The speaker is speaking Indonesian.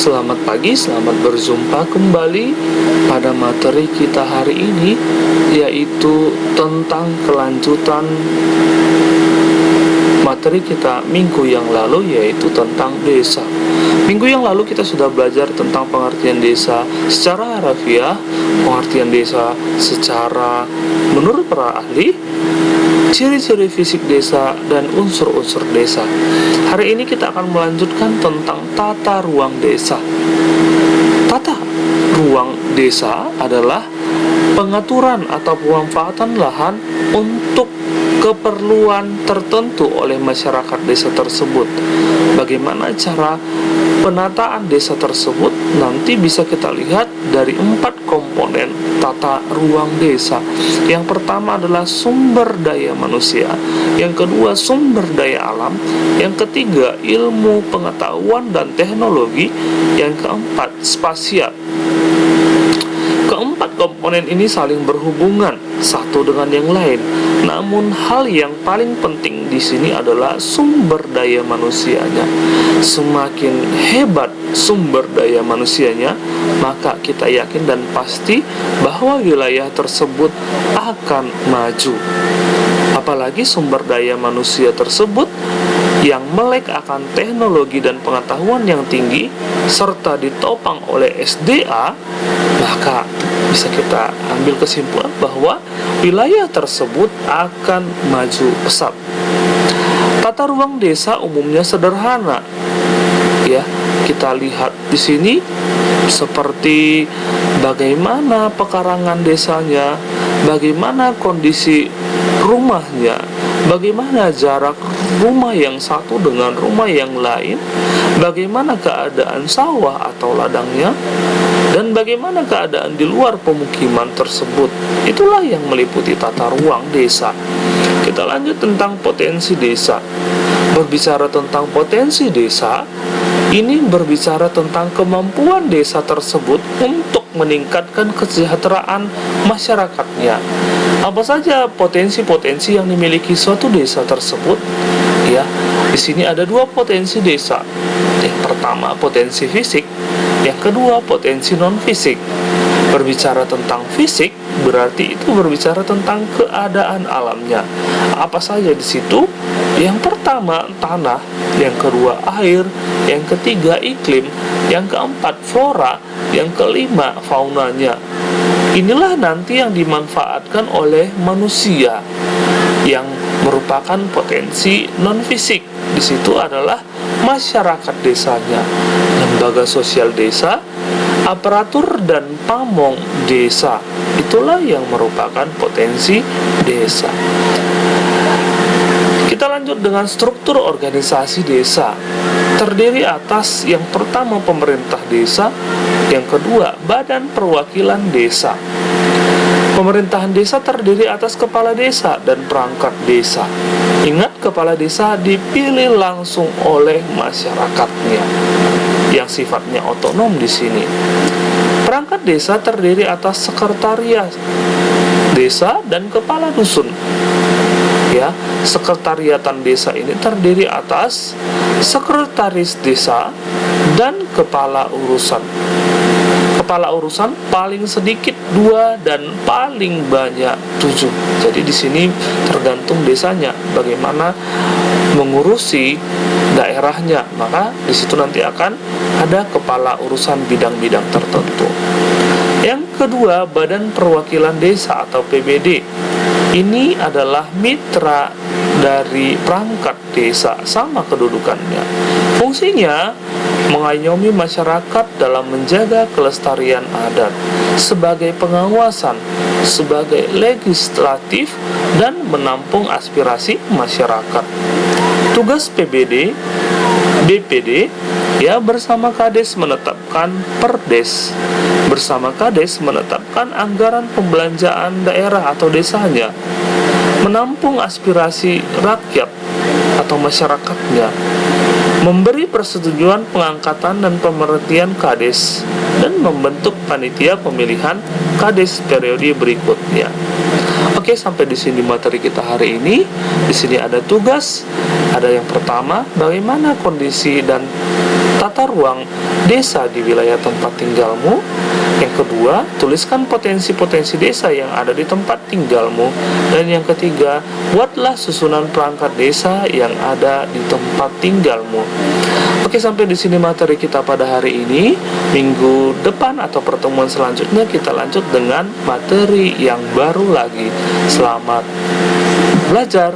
Selamat pagi, selamat berjumpa kembali pada materi kita hari ini, yaitu tentang kelanjutan materi kita minggu yang lalu, yaitu tentang desa. Minggu yang lalu kita sudah belajar tentang pengertian desa secara harafiah, pengertian desa secara menurut para ahli, ciri-ciri fisik desa, dan unsur-unsur desa. Hari ini kita akan melanjutkan tentang tata ruang desa. Tata ruang desa adalah pengaturan atau pemanfaatan lahan untuk keperluan tertentu oleh masyarakat desa tersebut. Bagaimana cara penataan desa tersebut nanti bisa kita lihat dari 4 komponen tata ruang desa. Yang pertama adalah sumber daya manusia, yang kedua sumber daya alam, yang ketiga ilmu pengetahuan dan teknologi, yang keempat spasial. Keempat komponen ini saling berhubungan satu dengan yang lain. Namun hal yang paling penting di sini adalah sumber daya manusianya. Semakin hebat sumber daya manusianya, maka kita yakin dan pasti bahwa wilayah tersebut akan maju. Apalagi sumber daya manusia tersebut yang melek akan teknologi dan pengetahuan yang tinggi serta ditopang oleh SDA, maka bisa kita ambil kesimpulan bahwa wilayah tersebut akan maju pesat. Tata ruang desa umumnya sederhana. Ya, kita lihat di sini seperti bagaimana pekarangan desanya, bagaimana kondisi rumahnya, bagaimana jarak rumah yang satu dengan rumah yang lain, bagaimana keadaan sawah atau ladangnya, dan bagaimana keadaan di luar pemukiman tersebut. Itulah yang meliputi tata ruang desa. Kita lanjut tentang potensi desa. Berbicara tentang potensi desa, ini berbicara tentang kemampuan desa tersebut untuk meningkatkan kesejahteraan masyarakatnya. Apa saja potensi-potensi yang dimiliki suatu desa tersebut? Ya, di sini ada 2 potensi desa. Yang pertama potensi fisik, yang kedua potensi non fisik. Berbicara tentang fisik berarti itu berbicara tentang keadaan alamnya. Apa saja di situ? Yang pertama tanah, yang kedua air, yang ketiga iklim, yang keempat flora, yang kelima faunanya. Inilah nanti yang dimanfaatkan oleh manusia yang merupakan potensi non fisik. Di situ adalah masyarakat desanya, lembaga sosial desa, aparatur dan pamong desa. Itulah yang merupakan potensi desa. Kita lanjut dengan struktur organisasi desa. Terdiri atas yang pertama pemerintah desa, yang kedua badan perwakilan desa. Pemerintahan desa terdiri atas kepala desa dan perangkat desa. Ingat, kepala desa dipilih langsung oleh masyarakatnya yang sifatnya otonom di sini. Perangkat desa terdiri atas sekretariat desa dan kepala dusun. Ya, sekretariatan desa ini terdiri atas sekretaris desa dan kepala urusan. Kepala urusan paling sedikit 2 dan paling banyak 7. Jadi di sini tergantung desanya bagaimana mengurusi daerahnya, maka di situ nanti akan ada kepala urusan bidang-bidang tertentu. Yang kedua, Badan Perwakilan Desa atau PBD. Ini adalah mitra dari perangkat desa, sama kedudukannya. Fungsinya mengayomi masyarakat dalam menjaga kelestarian adat, sebagai pengawasan, sebagai legislatif, dan menampung aspirasi masyarakat. Tugas PBD, BPD, ya, bersama Kades menetapkan Perdes. Bersama Kades menetapkan anggaran pembelanjaan daerah atau desanya, menampung aspirasi rakyat atau masyarakatnya, memberi persetujuan pengangkatan dan pemberhentian Kades, dan membentuk panitia pemilihan Kades periode berikutnya. Oke, sampai di sini materi kita hari ini. Di sini ada tugas Ada yang pertama, bagaimana kondisi dan tata ruang desa di wilayah tempat tinggalmu. Yang kedua, tuliskan potensi-potensi desa yang ada di tempat tinggalmu. Dan yang ketiga, buatlah susunan perangkat desa yang ada di tempat tinggalmu. Oke, sampai di sini materi kita pada hari ini. Minggu depan atau pertemuan selanjutnya kita lanjut dengan materi yang baru lagi. Selamat belajar.